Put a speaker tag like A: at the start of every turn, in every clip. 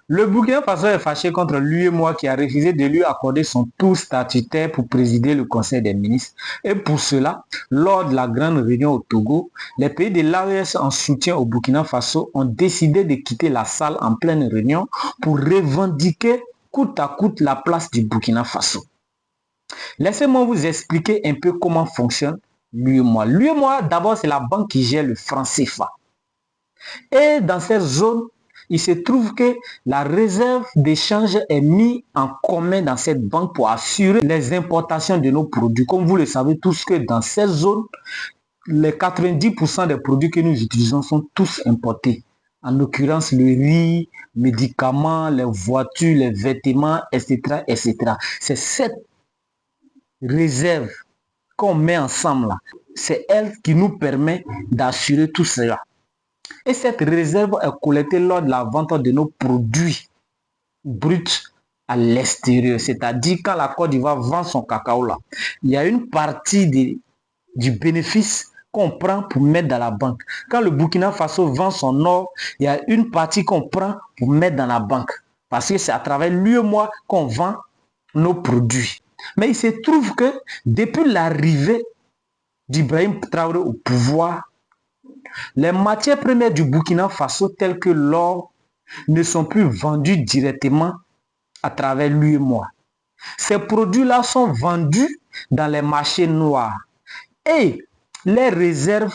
A: Le Burkina Faso est fâché contre l'UEMOA qui a refusé de lui accorder son tour statutaire pour présider le Conseil des ministres. Et pour cela, lors de la grande réunion au Togo, les pays de l'AES en soutien au Burkina Faso ont décidé de quitter la salle en pleine réunion pour revendiquer coûte à coûte la place du Burkina Faso. Laissez-moi vous expliquer un peu comment fonctionne l'UEMOA. L'UEMOA, d'abord, c'est la banque qui gère le franc CFA. Et dans cette zone, il se trouve que la réserve d'échange est mise en commun dans cette banque pour assurer les importations de nos produits. Comme vous le savez tous que dans cette zone, les 90% des produits que nous utilisons sont tous importés. En l'occurrence, le riz, médicaments, les voitures, les vêtements, etc., etc. C'est cette réserve qu'on met ensemble là. C'est elle qui nous permet d'assurer tout cela. Et cette réserve est collectée lors de la vente de nos produits bruts à l'extérieur. C'est-à-dire quand la Côte d'Ivoire vend son cacao là, il y a une partie du bénéfice qu'on prend pour mettre dans la banque. Quand le Burkina Faso vend son or, il y a une partie qu'on prend pour mettre dans la banque. Parce que c'est à travers l'UEMOA qu'on vend nos produits. Mais il se trouve que depuis l'arrivée d'Ibrahim Traoré au pouvoir, les matières premières du Burkina Faso, telles que l'or, ne sont plus vendues directement à travers l'UEMOA. Ces produits-là sont vendus dans les marchés noirs. Et les réserves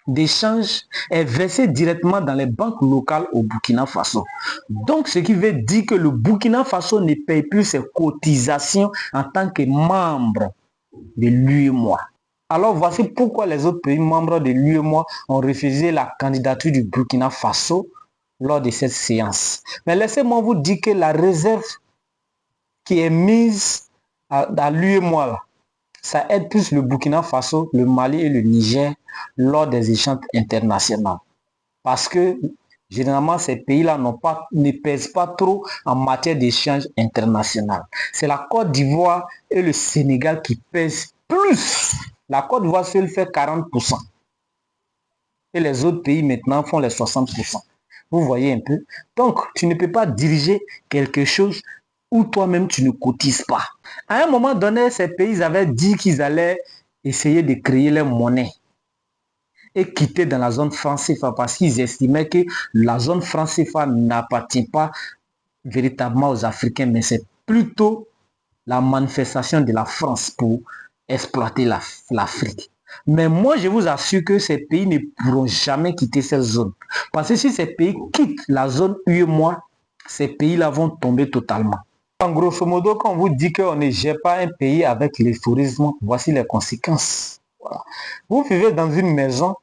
A: d'échange est versée directement dans les banques locales au Burkina Faso. Donc, ce qui veut dire que le Burkina Faso ne paye plus ses cotisations en tant que membre de l'UEMOA. Alors, voici pourquoi les autres pays membres de l'UEMOA ont refusé la candidature du Burkina Faso lors de cette séance. Mais laissez-moi vous dire que la réserve qui est mise à l'UEMOA, ça aide plus le Burkina Faso, le Mali et le Niger lors des échanges internationaux. Parce que généralement, ces pays-là ne pèsent pas trop en matière d'échange international. C'est la Côte d'Ivoire et le Sénégal qui pèsent plus. La Côte d'Ivoire seule fait 40%. Et les autres pays maintenant font les 60%. Vous voyez un peu. Donc, tu ne peux pas diriger quelque chose où toi-même tu ne cotises pas. À un moment donné, ces pays avaient dit qu'ils allaient essayer de créer leur monnaie et quitter dans la zone franc CFA parce qu'ils estimaient que la zone franc CFA n'appartient pas véritablement aux Africains, mais c'est plutôt la manifestation de la France pour exploiter l'Afrique. Mais moi, je vous assure que ces pays ne pourront jamais quitter cette zone. Parce que si ces pays quittent la zone UEMOA, ces pays-là vont tomber totalement. En grosso modo, quand on vous dit qu'on ne gère pas un pays avec l'euphorisme, voici les conséquences. Voilà. Vous vivez dans une maison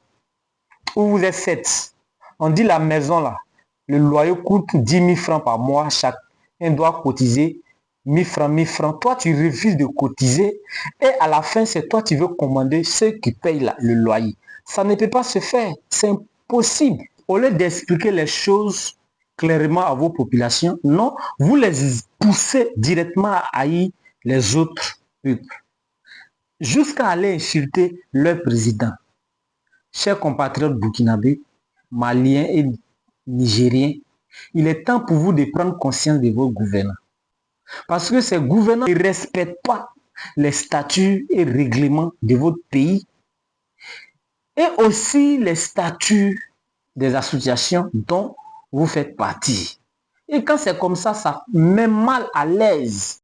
A: où vous êtes 7. On dit la maison là, le loyer coûte 10 000 francs par mois. Chacun doit cotiser 1000 francs, 1000 francs. Toi, tu refuses de cotiser et à la fin, c'est toi qui veux commander ceux qui payent le loyer. Ça ne peut pas se faire. C'est impossible. Au lieu d'expliquer les choses clairement à vos populations, non, vous les poussez directement à haïr les autres peuples. Jusqu'à aller insulter leur président. Chers compatriotes burkinabés, maliens et nigériens, il est temps pour vous de prendre conscience de vos gouvernants. Parce que ces gouvernants ne respectent pas les statuts et règlements de votre pays et aussi les statuts des associations dont vous faites partie. Et quand c'est comme ça met mal à l'aise